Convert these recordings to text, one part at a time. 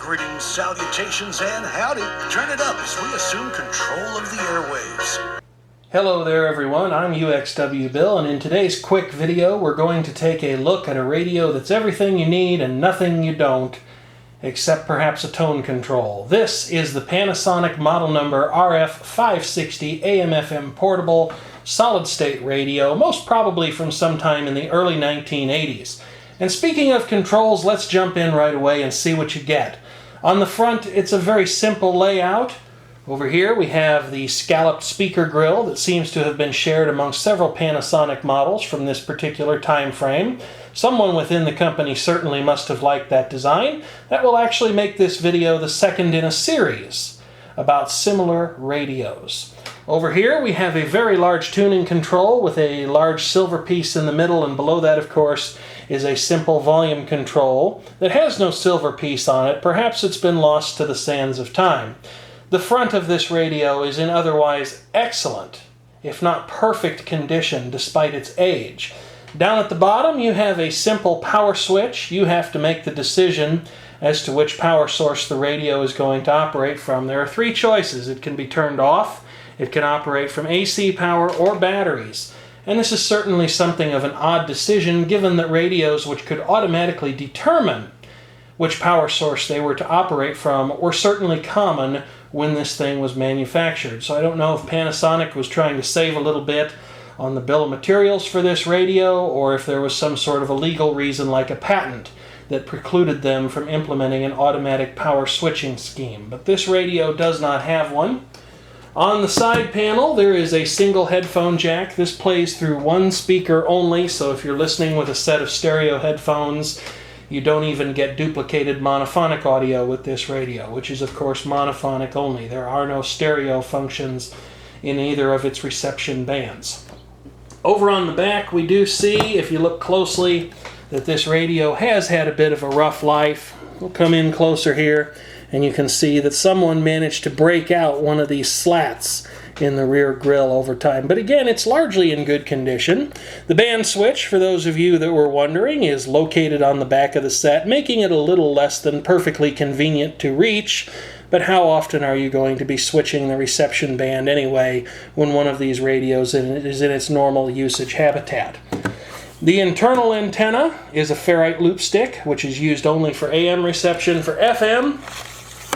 Greetings, salutations, and howdy. Turn it up as we assume control of the airwaves. Hello there everyone, I'm uxwbill, and in today's quick video we're going to take a look at a radio that's everything you need and nothing you don't, except perhaps a tone control. This is the Panasonic model number RF-560 AM/FM portable solid-state radio, most probably from sometime in the early 1980s. And speaking of controls, let's jump in right away and see what you get. On the front, it's a very simple layout. Over here we have the scalloped speaker grill that seems to have been shared among several Panasonic models from this particular time frame. Someone within the company certainly must have liked that design. That will actually make this video the second in a series about similar radios. Over here we have a very large tuning control with a large silver piece in the middle, and below that, of course, is a simple volume control that has no silver piece on it. Perhaps it's been lost to the sands of time. The front of this radio is in otherwise excellent, if not perfect condition despite its age. Down at the bottom you have a simple power switch. You have to make the decision as to which power source the radio is going to operate from. There are three choices. It can be turned off, it can operate from AC power or batteries. And this is certainly something of an odd decision given that radios which could automatically determine which power source they were to operate from were certainly common when this thing was manufactured. So I don't know if Panasonic was trying to save a little bit on the bill of materials for this radio, or if there was some sort of a legal reason like a patent that precluded them from implementing an automatic power switching scheme. But this radio does not have one. On the side panel there is a single headphone jack. This plays through one speaker only, so if you're listening with a set of stereo headphones, you don't even get duplicated monophonic audio with this radio, which is of course monophonic only. There are no stereo functions in either of its reception bands. Over on the back we do see, if you look closely, that this radio has had a bit of a rough life. We'll come in closer here and you can see that someone managed to break out one of these slats in the rear grille over time. But again, it's largely in good condition. The band switch, for those of you that were wondering, is located on the back of the set, making it a little less than perfectly convenient to reach. But how often are you going to be switching the reception band anyway when one of these radios is in its normal usage habitat? The internal antenna is a ferrite loop stick, which is used only for AM reception. For FM,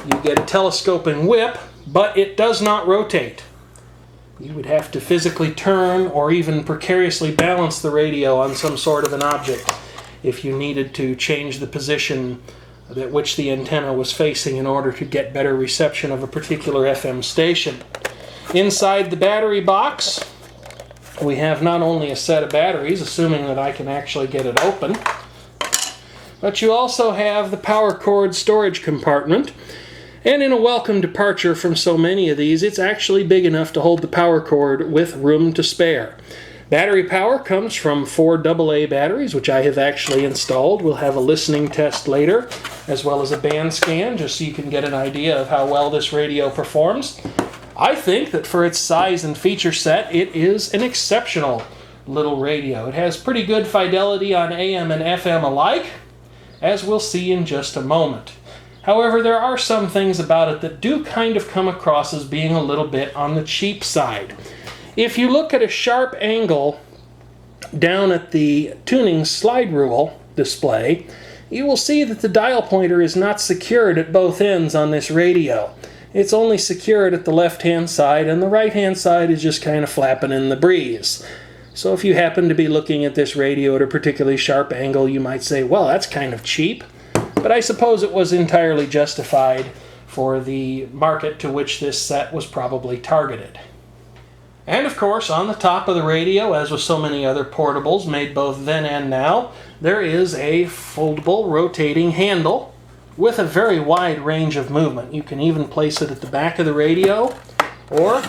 you get a telescoping whip, but it does not rotate. You would have to physically turn or even precariously balance the radio on some sort of an object if you needed to change the position at which the antenna was facing in order to get better reception of a particular FM station. Inside the battery box, we have not only a set of batteries, assuming that I can actually get it open, but you also have the power cord storage compartment. And in a welcome departure from so many of these, it's actually big enough to hold the power cord with room to spare. Battery power comes from 4 AA batteries, which I have actually installed. We'll have a listening test later, as well as a band scan, just so you can get an idea of how well this radio performs. I think that for its size and feature set, it is an exceptional little radio. It has pretty good fidelity on AM and FM alike, as we'll see in just a moment. However, there are some things about it that do kind of come across as being a little bit on the cheap side. If you look at a sharp angle down at the tuning slide rule display, you will see that the dial pointer is not secured at both ends on this radio. It's only secured at the left-hand side, and the right-hand side is just kind of flapping in the breeze. So if you happen to be looking at this radio at a particularly sharp angle, you might say, well, that's kind of cheap. But I suppose it was entirely justified for the market to which this set was probably targeted. And of course, on the top of the radio, as with so many other portables made both then and now, there is a foldable rotating handle with a very wide range of movement. You can even place it at the back of the radio or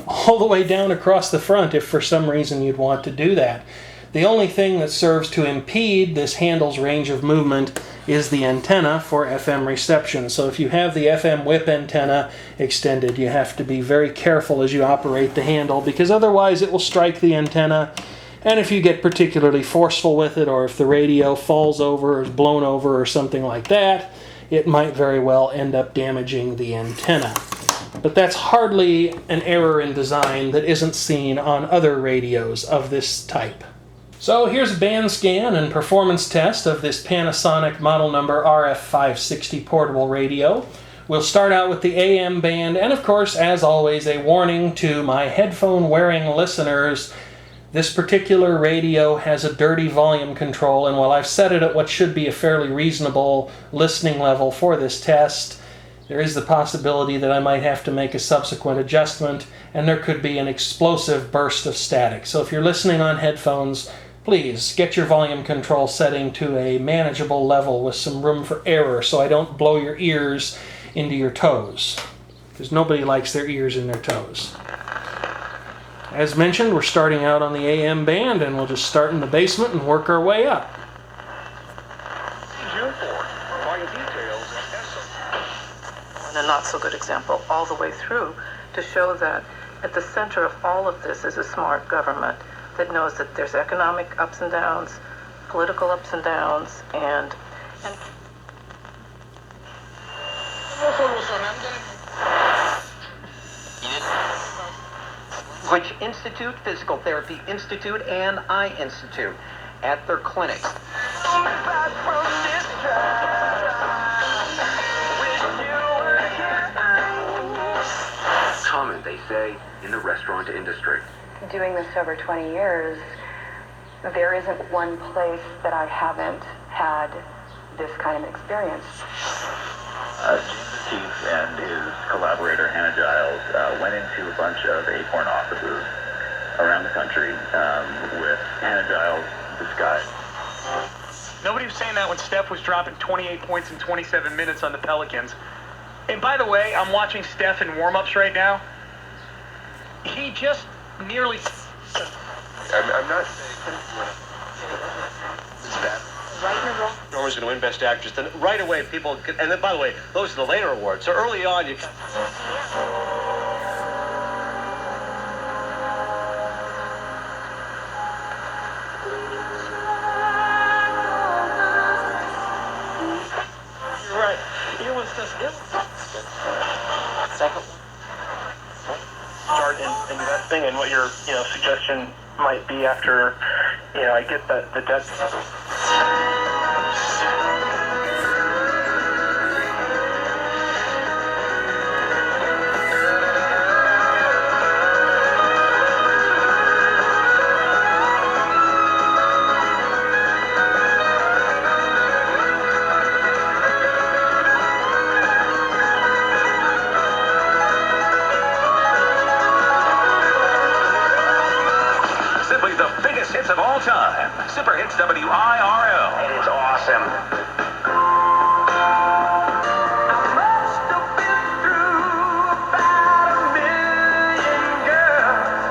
all the way down across the front if for some reason you'd want to do that. The only thing that serves to impede this handle's range of movement is the antenna for FM reception. So if you have the FM whip antenna extended, you have to be very careful as you operate the handle, because otherwise it will strike the antenna, and if you get particularly forceful with it, or if the radio falls over or is blown over or something like that, it might very well end up damaging the antenna. But that's hardly an error in design that isn't seen on other radios of this type. So here's a band scan and performance test of this Panasonic model number RF-560 portable radio. We'll start out with the AM band, and of course, as always, a warning to my headphone-wearing listeners. This particular radio has a dirty volume control, and while I've set it at what should be a fairly reasonable listening level for this test, there is the possibility that I might have to make a subsequent adjustment, and there could be an explosive burst of static. So if you're listening on headphones, please get your volume control setting to a manageable level with some room for error so I don't blow your ears into your toes, because nobody likes their ears in their toes. As mentioned, we're starting out on the AM band, and we'll just start in the basement and work our way up. And a not so good example all the way through to show that at the center of all of this is a smart government that knows that there's economic ups and downs, political ups and downs, and which Institute, Physical Therapy Institute, and Eye Institute at their clinics. Common, they say, in the restaurant industry. Doing this over 20 years, there isn't one place that I haven't had this kind of experience. Chief and his collaborator Hannah Giles went into a bunch of Acorn offices around the country with Hannah Giles disguised. Nobody was saying that when Steph was dropping 28 points in 27 minutes on the Pelicans. And by the way, I'm watching Steph in warm-ups right now. He just nearly... I'm not saying it's bad. Norma's going to win Best Actress. Then right away, people... And then, by the way, those are the later awards. So early on, you... You're right. It was just... Second. Start investing, and what your suggestion might be after I get the debt. Hits of all time. Super Hits WIRL. It is awesome. I must have been through about 1,000,000 girls.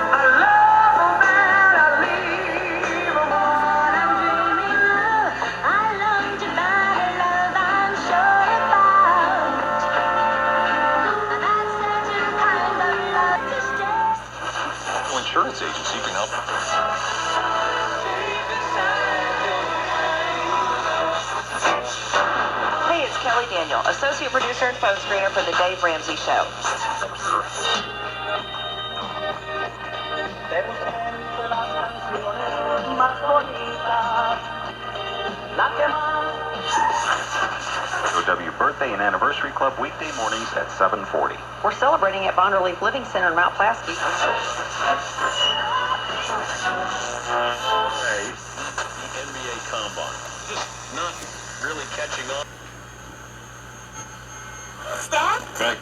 I love 'em and I leave 'em. I'm dreaming love. I long to buy the love I'm sure about. That's such a kind of love to stay. Insurance agency can help. Hey, it's Kelly Daniel, associate producer and phone screener for The Dave Ramsey Show. OW Birthday and Anniversary Club weekday mornings at 7:40. We're celebrating at Bond Relief Living Center in Mount Pulaski. Hey, the NBA Combine. Just not really catching on. Stop. Right.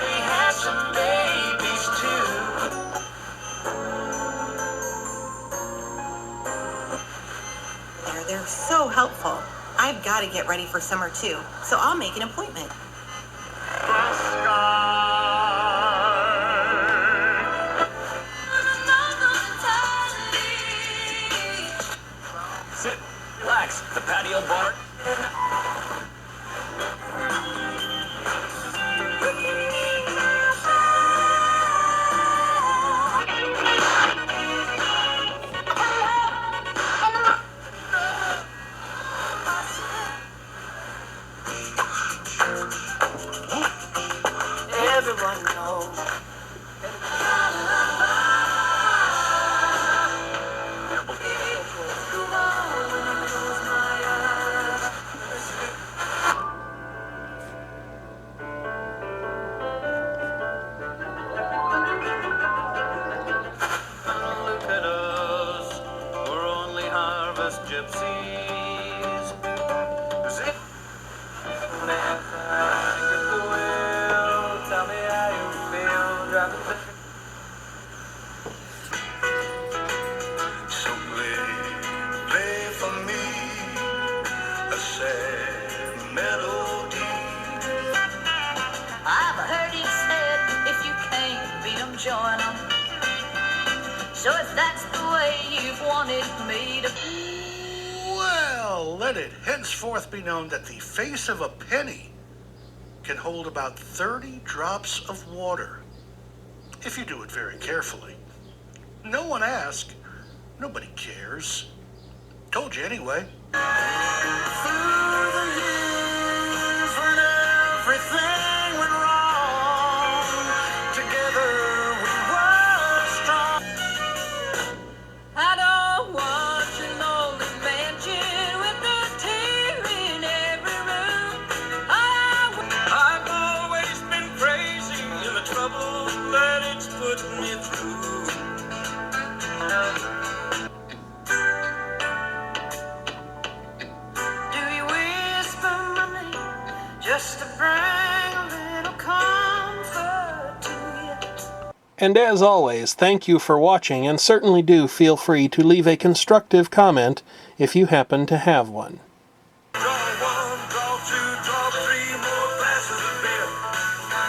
We had some babies too. They're so helpful. I've got to get ready for summer too, so I'll make an appointment. Sit, relax. The patio bar. sad melody. I've heard it said, if you can't beat 'em, join 'em. So if that's the way you've wanted me to... Well, let it henceforth be known that the face of a penny can hold about 30 drops of water, if you do it very carefully. No one asked. Nobody cares. Told you anyway. Through the years when everything went wrong, together we were strong. I don't want your lonely mansion with a tear in every room. I've always been crazy in the trouble that it's put me through. Do you whisper my name just to bring a little comfort to you? And as always, thank you for watching, and certainly do feel free to leave a constructive comment if you happen to have one.